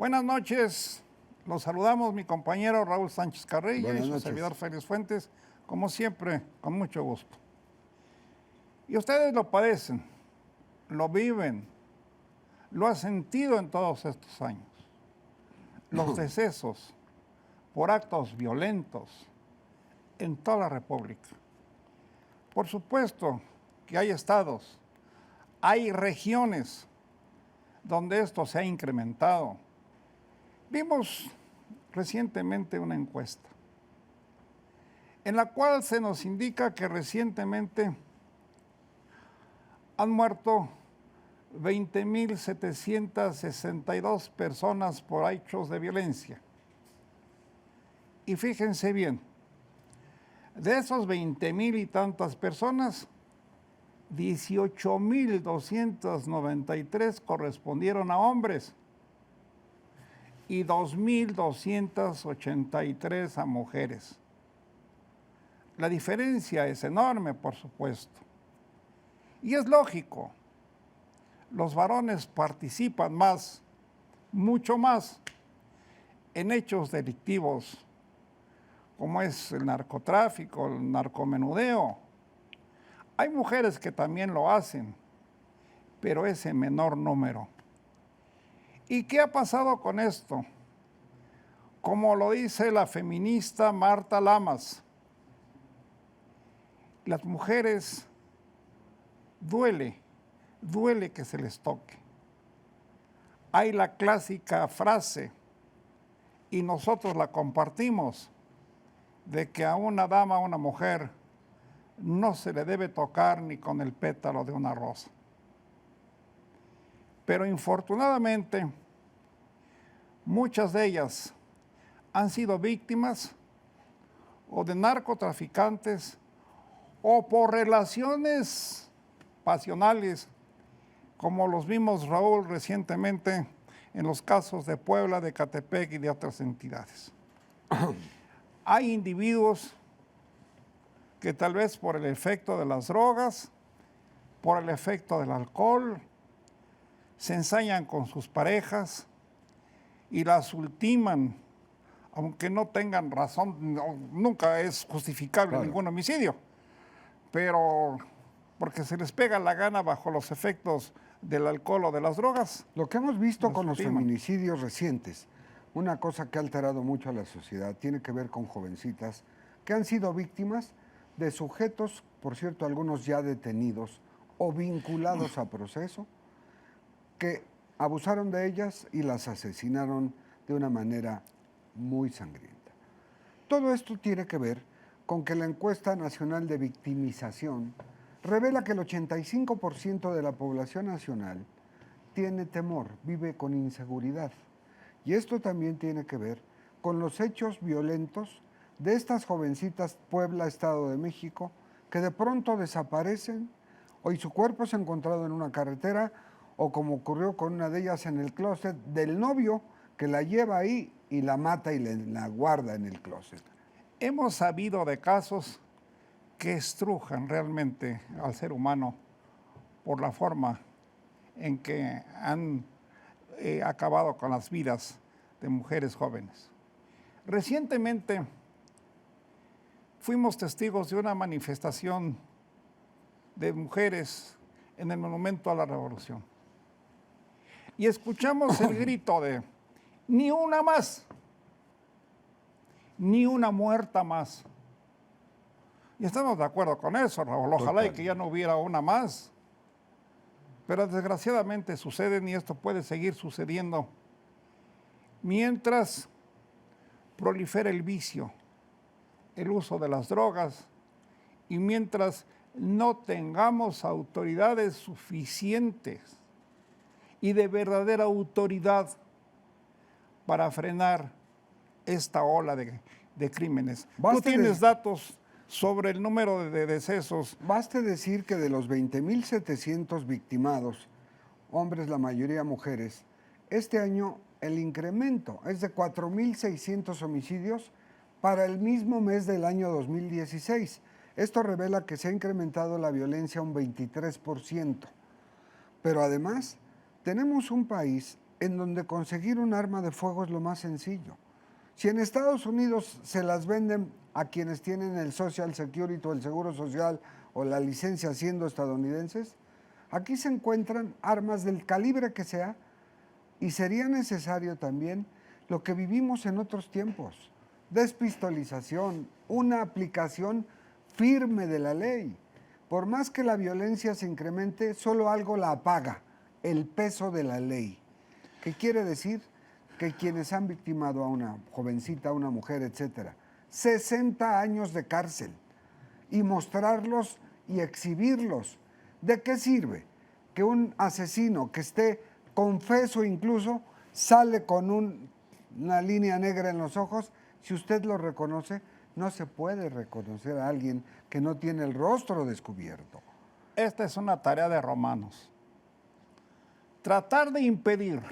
Buenas noches, los saludamos mi compañero Raúl Sánchez Carrillo Buenas y su noches. servidor Félix Fuentes, como siempre, con mucho gusto. Y ustedes lo padecen, lo viven, lo han sentido en todos estos años. Los decesos por actos violentos en toda la República. Por supuesto que hay estados, hay regiones donde esto se ha incrementado. Vimos recientemente una encuesta en la cual se nos indica que recientemente han muerto 20.762 personas por hechos de violencia. Y fíjense bien, de esos 20,000 y tantas personas, 18.293 correspondieron a hombres y 2.283 a mujeres. La diferencia es enorme, por supuesto. Y es lógico, los varones participan más, mucho más, en hechos delictivos, como es el narcotráfico, el narcomenudeo. Hay mujeres que también lo hacen, pero es en menor número. ¿Y qué ha pasado con esto? Como lo dice la feminista Marta Lamas, las mujeres duele que se les toque. Hay la clásica frase, y nosotros la compartimos, de que a una dama, a una mujer, no se le debe tocar ni con el pétalo de una rosa. Pero infortunadamente, muchas de ellas han sido víctimas o de narcotraficantes o por relaciones pasionales, como los vimos, Raúl, recientemente en los casos de Puebla, de Ecatepec y de otras entidades. Hay individuos que tal vez por el efecto de las drogas, por el efecto del alcohol, se ensañan con sus parejas y las ultiman, aunque no tengan razón, nunca es justificable ningún homicidio, pero porque se les pega la gana bajo los efectos del alcohol o de las drogas. Lo que hemos visto con los ultiman. feminicidios recientes, una cosa que ha alterado mucho a la sociedad, tiene que ver con jovencitas que han sido víctimas de sujetos, por cierto, algunos ya detenidos o vinculados a proceso, que abusaron de ellas y las asesinaron de una manera muy sangrienta. Todo esto tiene que ver con que la encuesta nacional de victimización revela que el 85% de la población nacional tiene temor, vive con inseguridad. Y esto también tiene que ver con los hechos violentos de estas jovencitas Puebla, Estado de México, que de pronto desaparecen, hoy su cuerpo es encontrado en una carretera, o como ocurrió con una de ellas en el closet del novio, que la lleva ahí y la mata y la guarda en el closet. Hemos sabido de casos que estrujan realmente al ser humano por la forma en que han acabado con las vidas de mujeres jóvenes. Recientemente fuimos testigos de una manifestación de mujeres en el Monumento a la Revolución. Y escuchamos el grito de ni una más, ni una muerta más. Y estamos de acuerdo con eso, Raúl. Ojalá y que ya no hubiera una más. Pero desgraciadamente suceden y esto puede seguir sucediendo mientras prolifera el vicio, el uso de las drogas y mientras no tengamos autoridades suficientes y de verdadera autoridad para frenar esta ola de crímenes. ¿Tú tienes datos sobre el número de decesos? Baste decir que de los 20.700 victimados, hombres, la mayoría mujeres, este año el incremento es de 4.600 homicidios para el mismo mes del año 2016. Esto revela que se ha incrementado la violencia un 23%. Pero además, tenemos un país en donde conseguir un arma de fuego es lo más sencillo. Si en Estados Unidos se las venden a quienes tienen el Social Security o el Seguro Social o la licencia siendo estadounidenses, aquí se encuentran armas del calibre que sea y sería necesario también lo que vivimos en otros tiempos, despistolización, una aplicación firme de la ley. Por más que la violencia se incremente, solo algo la apaga, el peso de la ley. ¿Qué quiere decir? Que quienes han victimado a una jovencita, a una mujer, etcétera, 60 años de cárcel y mostrarlos y exhibirlos. ¿De qué sirve que un asesino que esté confeso incluso sale con una línea negra en los ojos? Si usted lo reconoce, no se puede reconocer a alguien que no tiene el rostro descubierto. Esta es una tarea de Romanos. Tratar de impedir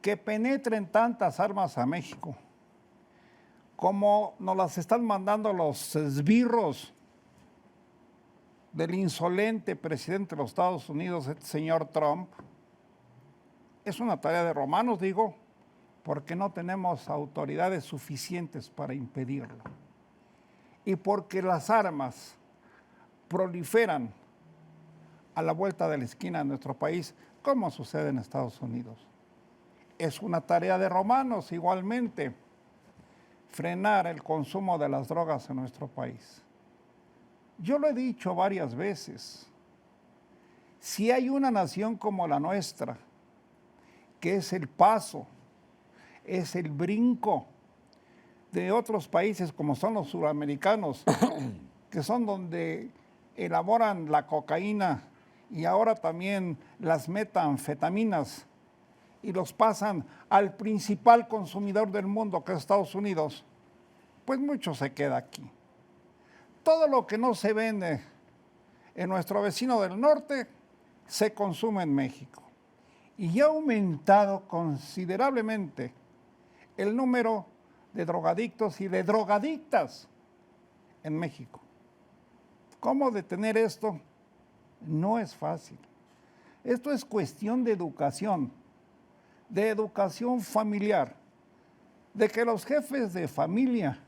que penetren tantas armas a México como nos las están mandando los esbirros del insolente presidente de los Estados Unidos, el señor Trump, es una tarea de Romanos, digo, porque no tenemos autoridades suficientes para impedirlo. Y porque las armas proliferan a la vuelta de la esquina de nuestro país, como sucede en Estados Unidos. Es una tarea de Romanos igualmente frenar el consumo de las drogas en nuestro país. Yo lo he dicho varias veces, si hay una nación como la nuestra, que es el paso, es el brinco de otros países como son los suramericanos, que son donde elaboran la cocaína y ahora también las metanfetaminas y los pasan al principal consumidor del mundo, que es Estados Unidos, pues mucho se queda aquí. Todo lo que no se vende en nuestro vecino del norte se consume en México. Y ha aumentado considerablemente el número de drogadictos y de drogadictas en México. ¿Cómo detener esto? No es fácil. Esto es cuestión de educación familiar, de que los jefes de familia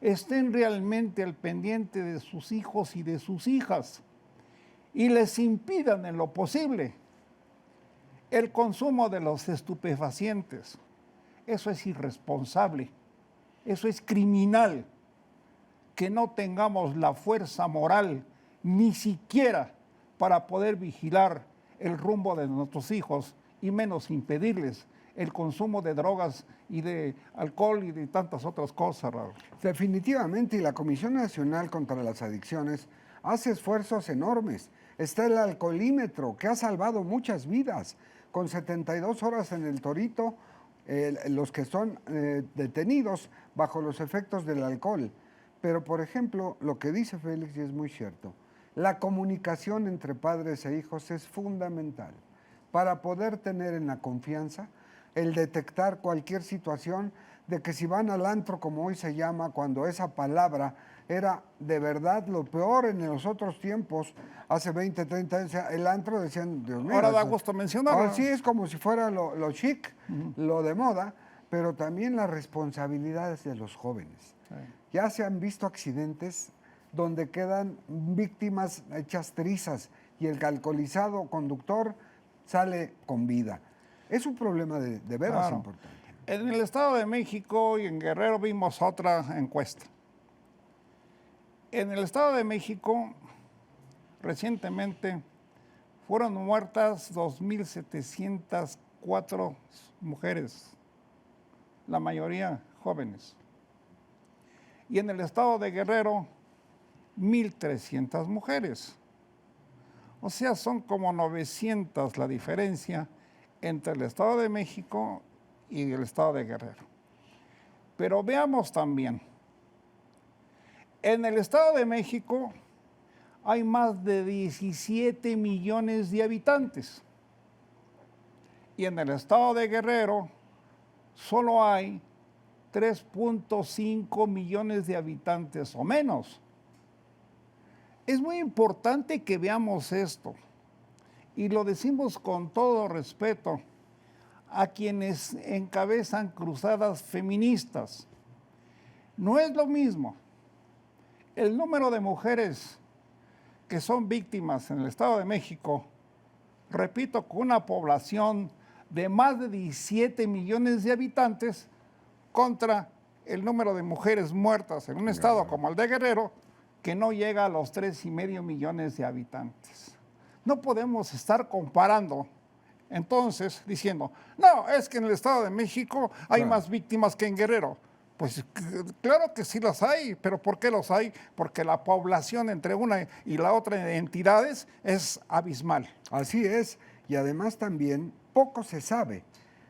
estén realmente al pendiente de sus hijos y de sus hijas y les impidan en lo posible el consumo de los estupefacientes. Eso es irresponsable, eso es criminal, que no tengamos la fuerza moral ni siquiera para poder vigilar el rumbo de nuestros hijos y menos impedirles el consumo de drogas y de alcohol y de tantas otras cosas, Raúl. Definitivamente, y la Comisión Nacional contra las Adicciones hace esfuerzos enormes. Está el alcoholímetro, que ha salvado muchas vidas. Con 72 horas en el Torito, los que son detenidos bajo los efectos del alcohol. Pero, por ejemplo, lo que dice Félix, y es muy cierto, la comunicación entre padres e hijos es fundamental para poder tener en la confianza el detectar cualquier situación de que si van al antro, como hoy se llama, cuando esa palabra era de verdad lo peor en los otros tiempos, hace 20, 30 años, el antro decían, Dios mío. Ahora da gusto mencionarlo. Ahora sí es como si fuera lo chic, lo de moda, pero también las responsabilidades de los jóvenes. Sí. Ya se han visto accidentes donde quedan víctimas hechas trizas y el alcoholizado conductor sale con vida. Es un problema de veras importante. En el Estado de México y en Guerrero vimos otra encuesta. En el Estado de México, recientemente, fueron muertas 2.704 mujeres, la mayoría jóvenes. Y en el Estado de Guerrero, 1.300 mujeres. O sea, son como 900 la diferencia entre el Estado de México y el Estado de Guerrero. Pero veamos también, en el Estado de México hay más de 17 millones de habitantes y en el Estado de Guerrero solo hay 3.5 millones de habitantes o menos. Es muy importante que veamos esto y lo decimos con todo respeto a quienes encabezan cruzadas feministas. No es lo mismo el número de mujeres que son víctimas en el Estado de México, repito, con una población de más de 17 millones de habitantes, contra el número de mujeres muertas en un estado como el de Guerrero, que no llega a los 3,5 millones de habitantes. No podemos estar comparando, entonces, diciendo, no, es que en el Estado de México hay más víctimas que en Guerrero. Pues claro que sí las hay, pero ¿por qué los hay? Porque la población entre una y la otra entidades es abismal. Así es, y además también poco se sabe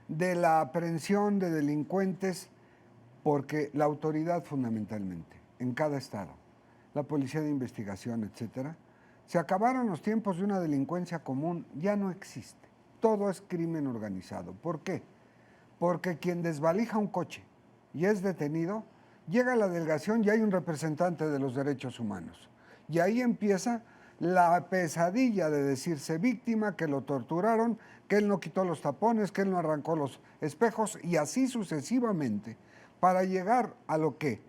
de la aprehensión de delincuentes, porque la autoridad fundamentalmente, en cada estado, la policía de investigación, etcétera, se acabaron los tiempos de una delincuencia común, ya no existe. Todo es crimen organizado. ¿Por qué? Porque quien desvalija un coche y es detenido, llega a la delegación y hay un representante de los derechos humanos. Y ahí empieza la pesadilla de decirse víctima, que lo torturaron, que él no quitó los tapones, que él no arrancó los espejos, y así sucesivamente, para llegar a lo que,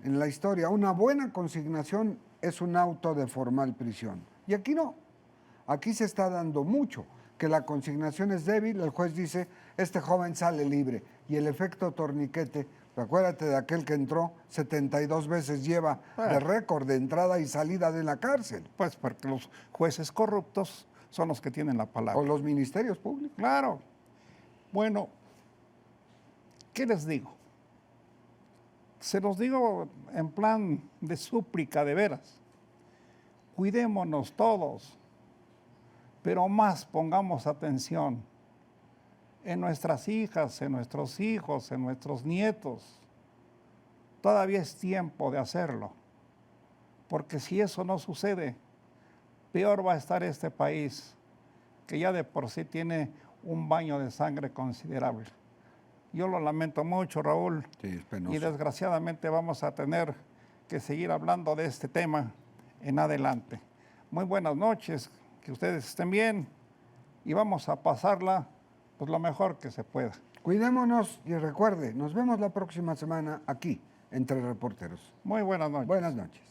en la historia, una buena consignación es un auto de formal prisión. Y aquí no. Aquí se está dando mucho, que la consignación es débil, el juez dice, este joven sale libre, y el efecto torniquete, acuérdate de aquel que entró 72 veces, lleva de récord de entrada y salida de la cárcel. Pues porque los jueces corruptos son los que tienen la palabra. O los ministerios públicos. Claro. Bueno, ¿qué les digo? Se los digo en plan de súplica, de veras. Cuidémonos todos, pero más pongamos atención en nuestras hijas, en nuestros hijos, en nuestros nietos. Todavía es tiempo de hacerlo, porque si eso no sucede, peor va a estar este país, que ya de por sí tiene un baño de sangre considerable. Yo lo lamento mucho, Raúl, Sí, es penoso. y desgraciadamente vamos a tener que seguir hablando de este tema en adelante. Muy buenas noches, que ustedes estén bien y vamos a pasarla pues lo mejor que se pueda. Cuidémonos y recuerde, nos vemos la próxima semana aquí, Entre Reporteros. Muy buenas noches. Buenas noches.